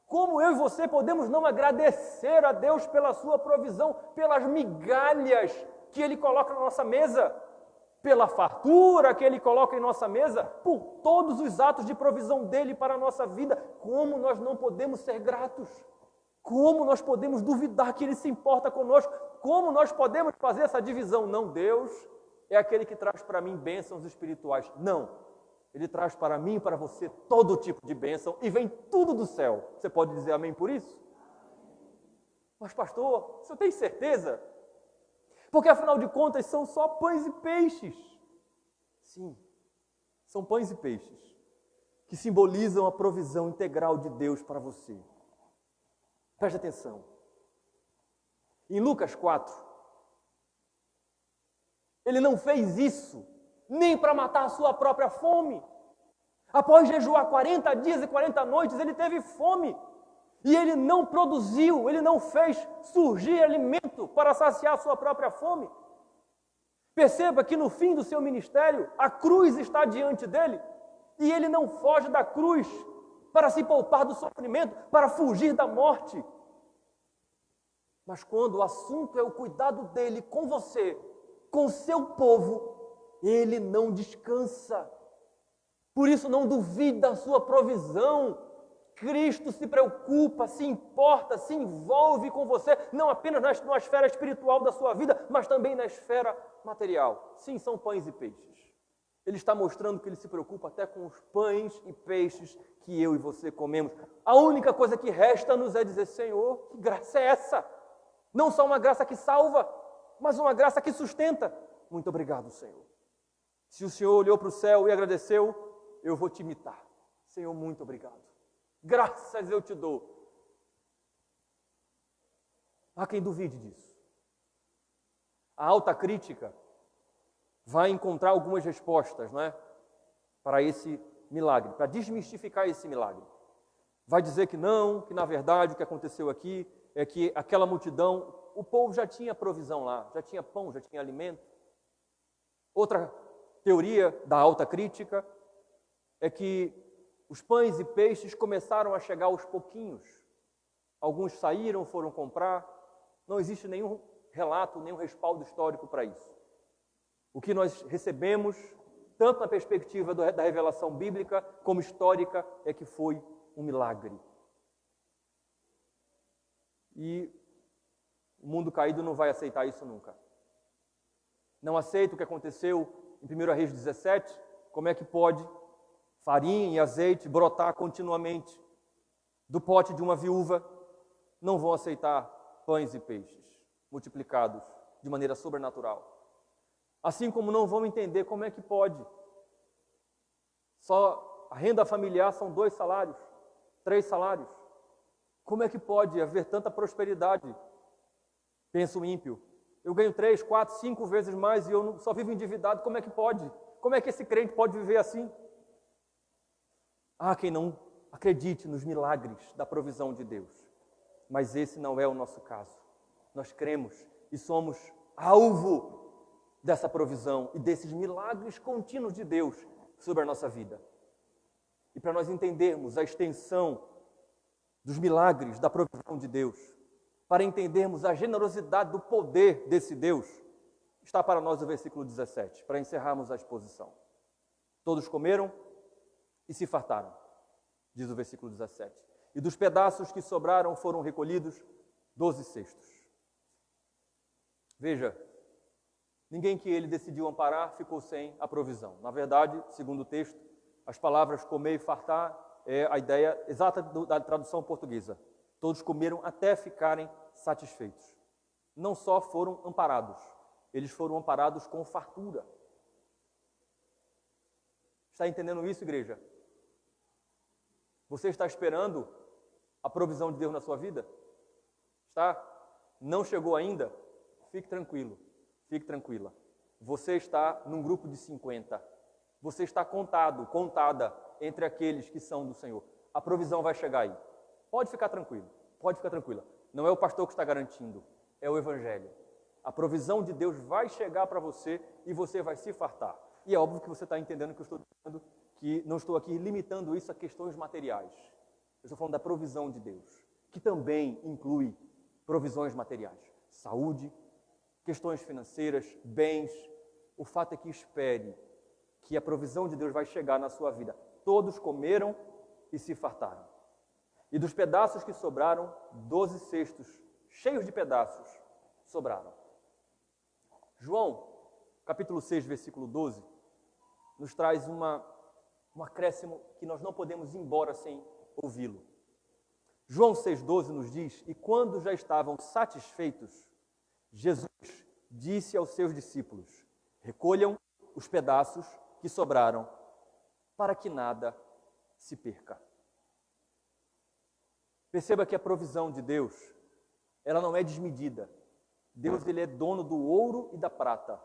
Como eu e você podemos não agradecer a Deus pela sua provisão, pelas migalhas que Ele coloca na nossa mesa, pela fartura que Ele coloca em nossa mesa, por todos os atos de provisão dEle para a nossa vida? Como nós não podemos ser gratos? Como nós podemos duvidar que Ele se importa conosco? Como nós podemos fazer essa divisão? Não, Deus é aquele que traz para mim bênçãos espirituais. Não, Ele traz para mim e para você todo tipo de bênção e vem tudo do céu. Você pode dizer amém por isso? Mas pastor, você tem certeza? Porque afinal de contas são só pães e peixes. Sim, são pães e peixes que simbolizam a provisão integral de Deus para você. Preste atenção. Em Lucas 4, Ele não fez isso nem para matar a sua própria fome. Após jejuar 40 dias e 40 noites, Ele teve fome. E Ele não produziu, Ele não fez surgir alimento para saciar a sua própria fome. Perceba que no fim do seu ministério, a cruz está diante dele, e Ele não foge da cruz para se poupar do sofrimento, para fugir da morte. Mas quando o assunto é o cuidado dele com você, com o seu povo, Ele não descansa. Por isso não duvide da sua provisão. Cristo se preocupa, se importa, se envolve com você, não apenas na esfera espiritual da sua vida, mas também na esfera material. Sim, são pães e peixes. Ele está mostrando que Ele se preocupa até com os pães e peixes que eu e você comemos. A única coisa que resta-nos é dizer: Senhor, que graça é essa? Não só uma graça que salva, mas uma graça que sustenta. Muito obrigado, Senhor. Se o Senhor olhou para o céu e agradeceu, eu vou te imitar. Senhor, muito obrigado. Graças eu te dou. Há quem duvide disso. A alta crítica vai encontrar algumas respostas, não é? Para esse milagre, para desmistificar esse milagre. Vai dizer que não, que na verdade o que aconteceu aqui é que aquela multidão, o povo já tinha provisão lá, já tinha pão, já tinha alimento. Outra teoria da alta crítica é que os pães e peixes começaram a chegar aos pouquinhos. Alguns saíram, foram comprar. Não existe nenhum relato, nenhum respaldo histórico para isso. O que nós recebemos, tanto na perspectiva da revelação bíblica como histórica, é que foi um milagre. E o mundo caído não vai aceitar isso nunca. Não aceita o que aconteceu em 1 Reis 17. Como é que pode farinha e azeite brotar continuamente do pote de uma viúva? Não vão aceitar pães e peixes multiplicados de maneira sobrenatural. Assim como não vão entender como é que pode. Só a renda familiar são 2 salários, 3 salários. Como é que pode haver tanta prosperidade? Pensa o ímpio. Eu ganho 3, 4, 5 vezes mais e eu só vivo endividado. Como é que pode? Como é que esse crente pode viver assim? Há quem não acredite nos milagres da provisão de Deus. Mas esse não é o nosso caso. Nós cremos e somos alvo dessa provisão e desses milagres contínuos de Deus sobre a nossa vida. E para nós entendermos a extensão dos milagres, da provisão de Deus, para entendermos a generosidade do poder desse Deus, está para nós o versículo 17, para encerrarmos a exposição. Todos comeram e se fartaram, diz o versículo 17. E dos pedaços que sobraram foram recolhidos 12 cestos. Veja, ninguém que ele decidiu amparar ficou sem a provisão. Na verdade, segundo o texto, as palavras comer e fartar é a ideia exata da tradução portuguesa. Todos comeram até ficarem satisfeitos. Não só foram amparados, eles foram amparados com fartura. Está entendendo isso, igreja? Você está esperando a provisão de Deus na sua vida? Está? Não chegou ainda? Fique tranquilo, fique tranquila. Você está num grupo de 50. Você está contada entre aqueles que são do Senhor. A provisão vai chegar aí. Pode ficar tranquilo, pode ficar tranquila. Não é o pastor que está garantindo, é o Evangelho. A provisão de Deus vai chegar para você e você vai se fartar. E é óbvio que você está entendendo que eu estou dizendo que não estou aqui limitando isso a questões materiais. Eu estou falando da provisão de Deus, que também inclui provisões materiais. Saúde, questões financeiras, bens. O fato é que espere que a provisão de Deus vai chegar na sua vida. Todos comeram e se fartaram. E dos pedaços que sobraram, 12 cestos, cheios de pedaços, sobraram. João, capítulo 6, versículo 12, nos traz um acréscimo que nós não podemos ir embora sem ouvi-lo. João 6,12 nos diz: e quando já estavam satisfeitos, Jesus disse aos seus discípulos: recolham os pedaços que sobraram, para que nada se perca. Perceba que a provisão de Deus, ela não é desmedida. Deus, ele é dono do ouro e da prata,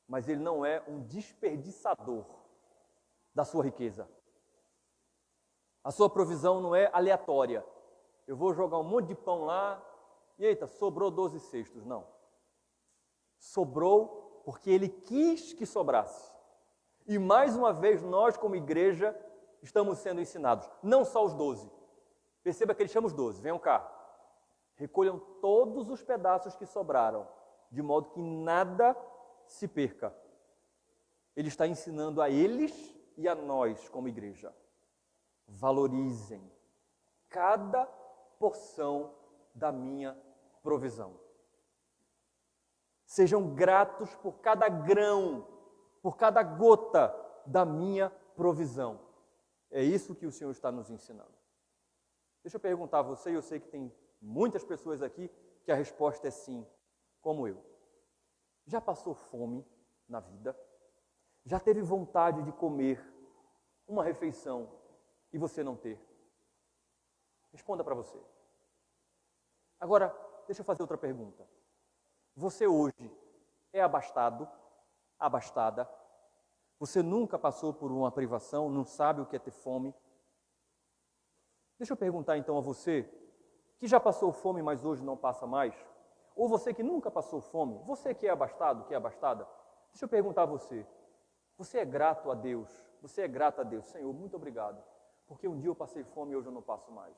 mas ele não é um desperdiçador da sua riqueza. A sua provisão não é aleatória. Eu vou jogar um monte de pão lá e, eita, sobrou 12 cestos. Não. Sobrou porque ele quis que sobrasse. E mais uma vez, nós como igreja estamos sendo ensinados, não só os 12. Perceba que ele chama os 12, venham cá. Recolham todos os pedaços que sobraram, de modo que nada se perca. Ele está ensinando a eles e a nós como igreja. Valorizem cada porção da minha provisão. Sejam gratos por cada grão, por cada gota da minha provisão. É isso que o Senhor está nos ensinando. Deixa eu perguntar a você, eu sei que tem muitas pessoas aqui que a resposta é sim, como eu. Já passou fome na vida? Já teve vontade de comer uma refeição e você não ter? Responda para você. Agora, deixa eu fazer outra pergunta. Você hoje é abastado, abastada? Você nunca passou por uma privação, não sabe o que é ter fome? Deixa eu perguntar então a você, que já passou fome, mas hoje não passa mais, ou você que nunca passou fome, você que é abastado, que é abastada, deixa eu perguntar a você, você é grato a Deus? Você é grato a Deus? Senhor, muito obrigado, porque um dia eu passei fome e hoje eu não passo mais.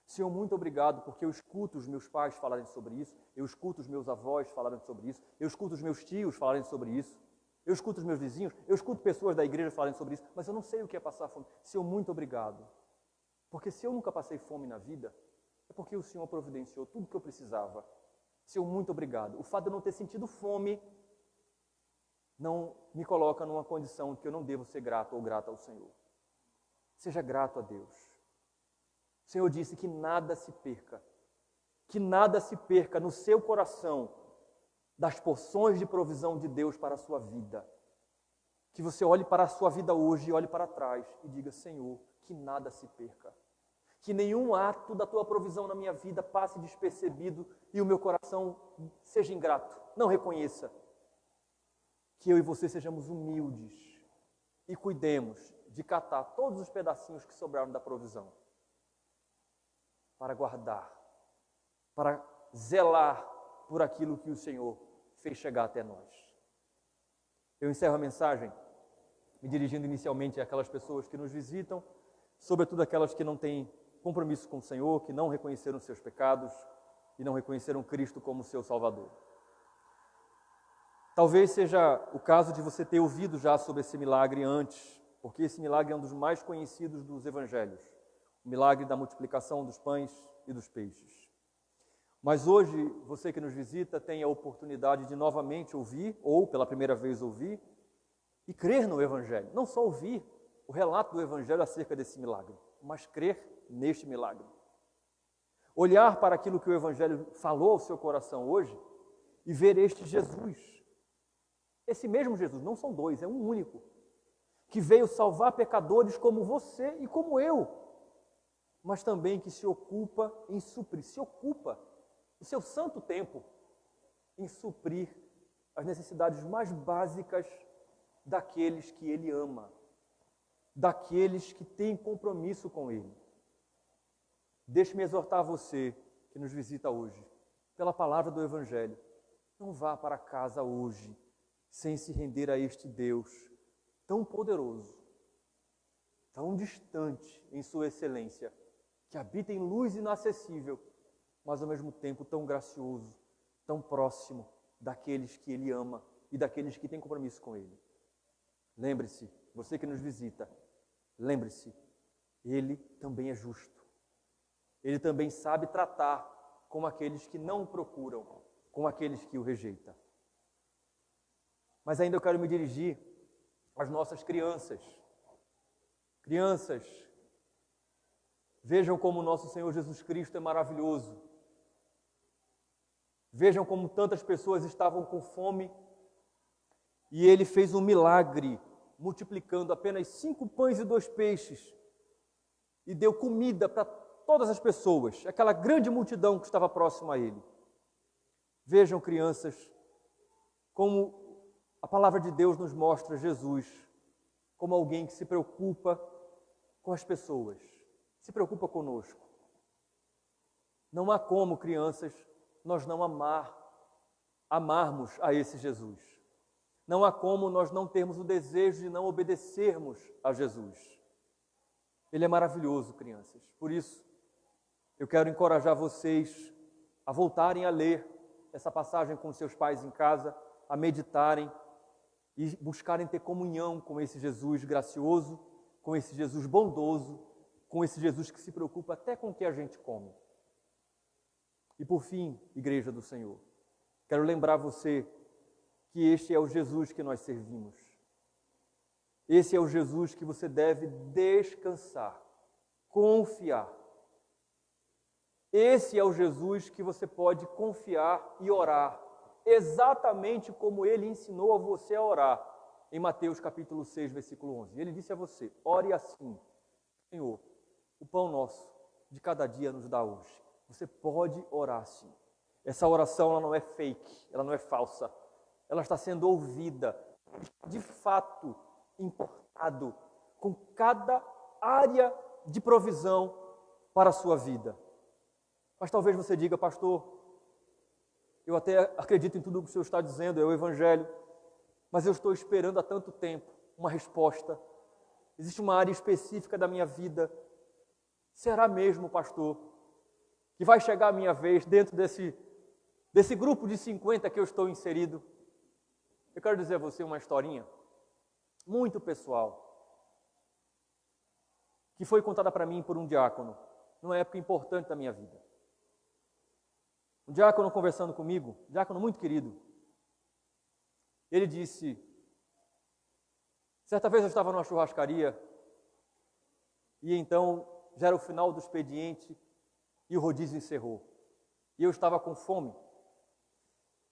Senhor, muito obrigado, porque eu escuto os meus pais falarem sobre isso, eu escuto os meus avós falarem sobre isso, eu escuto os meus tios falarem sobre isso, eu escuto os meus vizinhos, eu escuto pessoas da igreja falarem sobre isso, mas eu não sei o que é passar fome. Senhor, muito obrigado, porque se eu nunca passei fome na vida, é porque o Senhor providenciou tudo o que eu precisava. Senhor, muito obrigado. O fato de eu não ter sentido fome não me coloca numa condição que eu não devo ser grato ou grata ao Senhor. Seja grato a Deus. O Senhor disse que nada se perca no seu coração das porções de provisão de Deus para a sua vida. Que você olhe para a sua vida hoje e olhe para trás e diga: Senhor, que nada se perca. Que nenhum ato da tua provisão na minha vida passe despercebido e o meu coração seja ingrato. Não reconheça. Que eu e você sejamos humildes e cuidemos de catar todos os pedacinhos que sobraram da provisão para guardar, para zelar por aquilo que o Senhor fez chegar até nós. Eu encerro a mensagem me dirigindo inicialmente àquelas pessoas que nos visitam, sobretudo aquelas que não têm compromisso com o Senhor, que não reconheceram seus pecados e não reconheceram Cristo como seu Salvador. Talvez seja o caso de você ter ouvido já sobre esse milagre antes, porque esse milagre é um dos mais conhecidos dos evangelhos, o milagre da multiplicação dos pães e dos peixes. Mas hoje, você que nos visita tem a oportunidade de novamente ouvir, ou pela primeira vez ouvir, e crer no evangelho. Não só ouvir o relato do evangelho acerca desse milagre, mas crer neste milagre. Olhar para aquilo que o evangelho falou ao seu coração hoje e ver este Jesus. Esse mesmo Jesus, não são dois, é um único, que veio salvar pecadores como você e como eu, mas também que se ocupa em suprir, se ocupa o seu santo tempo em suprir as necessidades mais básicas daqueles que Ele ama, daqueles que têm compromisso com Ele. Deixe-me exortar você que nos visita hoje, pela palavra do Evangelho, não vá para casa hoje sem se render a este Deus tão poderoso, tão distante em sua excelência, que habita em luz inacessível, mas ao mesmo tempo tão gracioso, tão próximo daqueles que Ele ama e daqueles que têm compromisso com Ele. Lembre-se, você que nos visita, lembre-se, Ele também é justo. Ele também sabe tratar com aqueles que não o procuram, com aqueles que o rejeitam. Mas ainda eu quero me dirigir às nossas crianças. Crianças, vejam como o nosso Senhor Jesus Cristo é maravilhoso. Vejam como tantas pessoas estavam com fome e Ele fez um milagre, multiplicando apenas 5 pães e 2 peixes e deu comida para todas as pessoas, aquela grande multidão que estava próxima a Ele. Vejam, crianças, como a palavra de Deus nos mostra Jesus como alguém que se preocupa com as pessoas, se preocupa conosco. Não há como, crianças, nós não amarmos a esse Jesus. Não há como nós não termos o desejo de não obedecermos a Jesus. Ele é maravilhoso, crianças. Por isso, eu quero encorajar vocês a voltarem a ler essa passagem com seus pais em casa, a meditarem e buscarem ter comunhão com esse Jesus gracioso, com esse Jesus bondoso, com esse Jesus que se preocupa até com o que a gente come. E por fim, Igreja do Senhor, quero lembrar você que este é o Jesus que nós servimos. Esse é o Jesus que você deve descansar, confiar. Esse é o Jesus que você pode confiar e orar, exatamente como Ele ensinou a você a orar, em Mateus capítulo 6, versículo 11. Ele disse a você, ore assim, Senhor, o pão nosso de cada dia nos dá hoje. Você pode orar assim. Essa oração ela não é fake, ela não é falsa. Ela está sendo ouvida, de fato, importado, com cada área de provisão para a sua vida. Mas talvez você diga, pastor, eu até acredito em tudo o que o Senhor está dizendo, é o Evangelho, mas eu estou esperando há tanto tempo uma resposta. Existe uma área específica da minha vida. Será mesmo, pastor, que vai chegar a minha vez dentro desse grupo de 50 que eu estou inserido? Eu quero dizer a você uma historinha muito pessoal, que foi contada para mim por um diácono, numa época importante da minha vida. Um diácono conversando comigo, um diácono muito querido, ele disse, certa vez eu estava numa churrascaria, e então já era o final do expediente, e o rodízio encerrou. E eu estava com fome.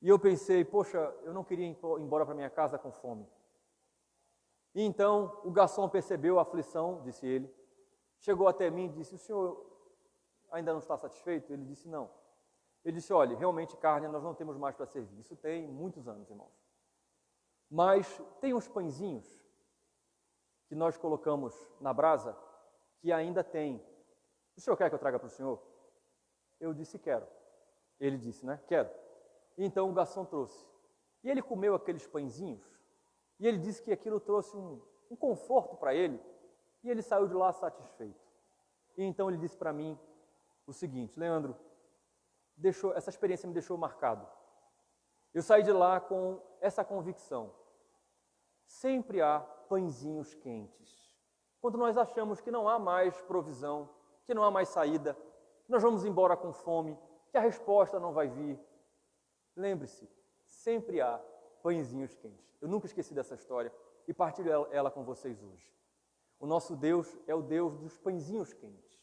E eu pensei, poxa, eu não queria ir embora para minha casa com fome. E então o garçom percebeu a aflição, disse ele, chegou até mim e disse, o senhor ainda não está satisfeito? Ele disse, não. Ele disse, olha, realmente carne nós não temos mais para servir. Isso tem muitos anos, irmãos. Mas tem uns pãezinhos que nós colocamos na brasa que ainda tem. O senhor quer que eu traga para o senhor? Eu disse, quero. Ele disse, né? Quero. E então o garçom trouxe. E ele comeu aqueles pãezinhos e ele disse que aquilo trouxe um conforto para ele e ele saiu de lá satisfeito. E então ele disse para mim o seguinte: Leandro, essa experiência me deixou marcado. Eu saí de lá com essa convicção. Sempre há pãezinhos quentes. Quando nós achamos que não há mais provisão, que não há mais saída, que nós vamos embora com fome, que a resposta não vai vir, lembre-se, sempre há pãezinhos quentes. Eu nunca esqueci dessa história e partilho ela com vocês hoje. O nosso Deus é o Deus dos pãezinhos quentes.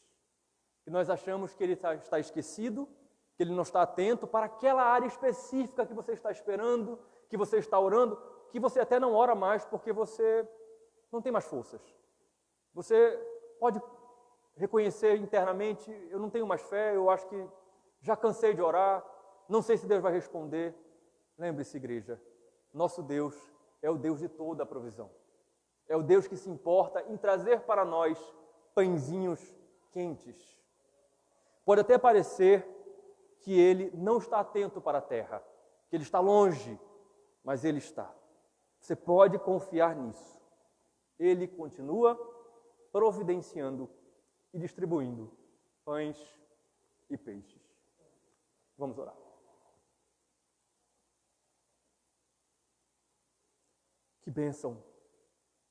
E nós achamos que Ele está esquecido, que Ele não está atento para aquela área específica que você está esperando, que você está orando, que você até não ora mais porque você não tem mais forças. Você pode reconhecer internamente: eu não tenho mais fé, eu acho que já cansei de orar, não sei se Deus vai responder. Lembre-se, igreja, nosso Deus é o Deus de toda a provisão. É o Deus que se importa em trazer para nós pãezinhos quentes. Pode até parecer que Ele não está atento para a terra, que Ele está longe, mas Ele está. Você pode confiar nisso. Ele continua providenciando e distribuindo pães e peixes. Vamos orar. Que bênção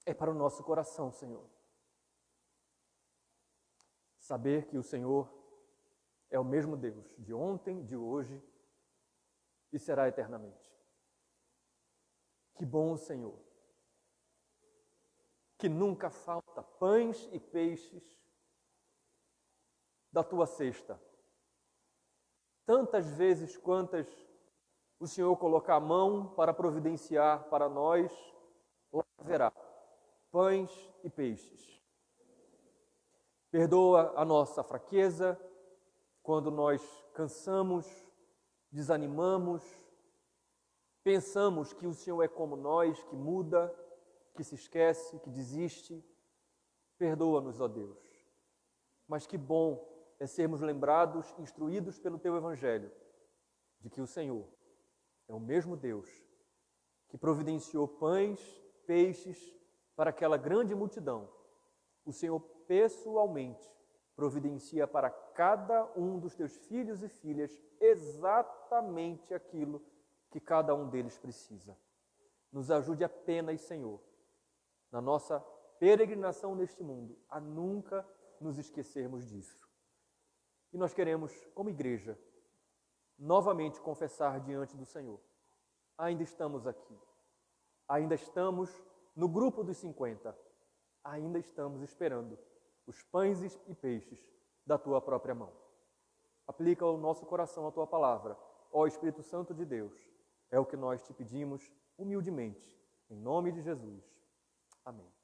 é para o nosso coração, Senhor. Saber que o Senhor é o mesmo Deus de ontem, de hoje e será eternamente. Que bom, Senhor, que nunca falta pães e peixes da tua cesta. Tantas vezes quantas o Senhor colocar a mão para providenciar para nós, lá haverá pães e peixes. Perdoa a nossa fraqueza quando nós cansamos, desanimamos, pensamos que o Senhor é como nós, que muda, que se esquece, que desiste. Perdoa-nos, ó Deus. Mas que bom é sermos lembrados, instruídos pelo Teu Evangelho, de que o Senhor é o mesmo Deus que providenciou pães, peixes para aquela grande multidão. O Senhor pessoalmente providencia para cada um dos Teus filhos e filhas exatamente aquilo que cada um deles precisa. Nos ajude apenas, Senhor, na nossa peregrinação neste mundo, a nunca nos esquecermos disso. E nós queremos, como igreja, novamente confessar diante do Senhor: ainda estamos aqui, ainda estamos no grupo dos 50, ainda estamos esperando os pães e peixes da Tua própria mão. Aplica ao nosso coração a Tua palavra, ó Espírito Santo de Deus. É o que nós te pedimos humildemente, em nome de Jesus. Amém.